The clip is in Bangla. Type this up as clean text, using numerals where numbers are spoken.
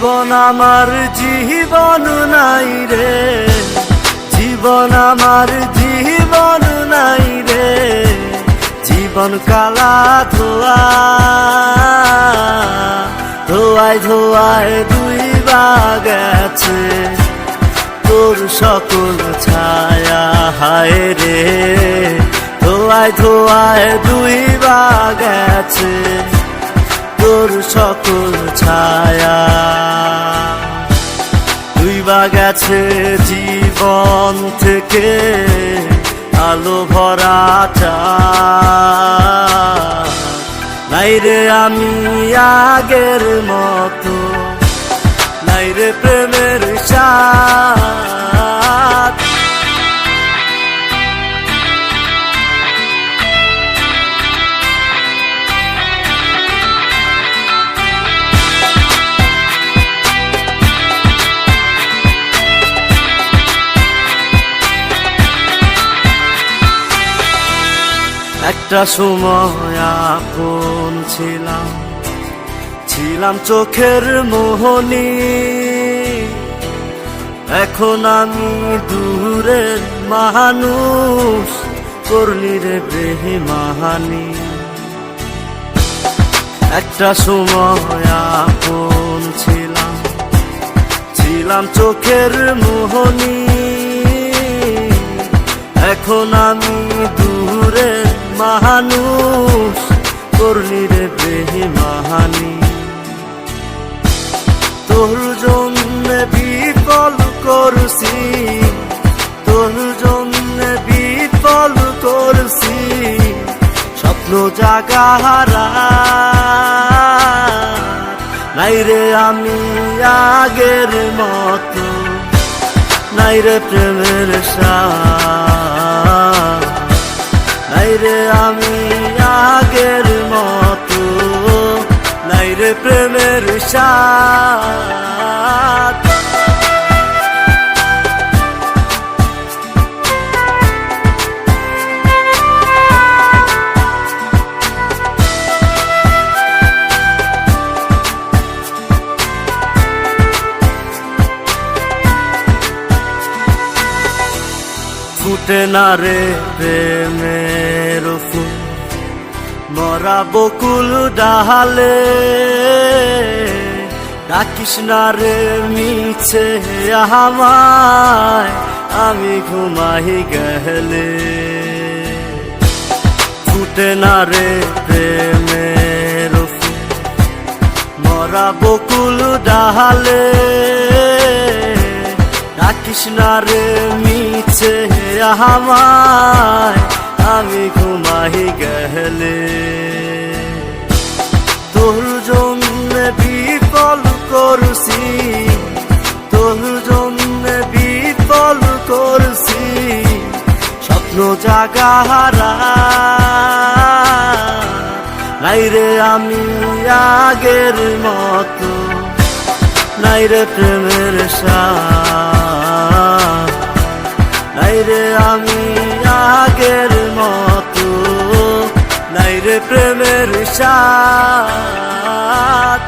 জীবন আমার জীবন নাই রে, জীবন আমার জীবন নাই রে, জীবন কালা ধোয়া ধোয়ায় ধোয়ায় দুই গেছে তোর সকল ছায়া, হায় রে ধোয়ায় ধোয়ায় দুই গেছে তোর সকল ছায়া। দুই গেছে জীবন থেকে আলো ভরাটা, নাই রে আমি আগের মতো, নাই রে প্রেমের সাথ। একটা সময় আপন ছিলাম, ছিলাম চোখের মোহনী, এখন আমি দূরের মানুষ, করলি রে বেঈমানি। একটা সময় আপন ছিলাম, ছিলাম চোখের মোহনী, এখন আমি দূরের মানুষ, করলি রে বেঈমানি। তোর জন্য বিফল করছি, তোর জন্য বিফল করছি স্বপ্ন জাগাহারা, নাই রে আমি আগের মতো, নাই রে প্রেমের সাথ, নাই রে আমি আগের মতো, নাই রে প্রেমের সাথ। ফুটে না রে প্রেমের ফুল মরা বকুল ডালে, ডাকিস না রে মিছে আমায় আমি ঘুমাই গেলে। ফুটে না রে প্রেমের ফুল মরা বকুল ডালে, ডাকিস না রে মিছে আমায় আমি ঘুমাই গেলে। তোর জন্য বিফল করছি, তোর জন্য বিফল করছি স্বপ্ন জাগাহারা, নাই রে আমি আগের মতো, নাই রে প্রেমের সাথ, নাই রে আমি আগের মতো, নাই রে প্রেমের সাথ।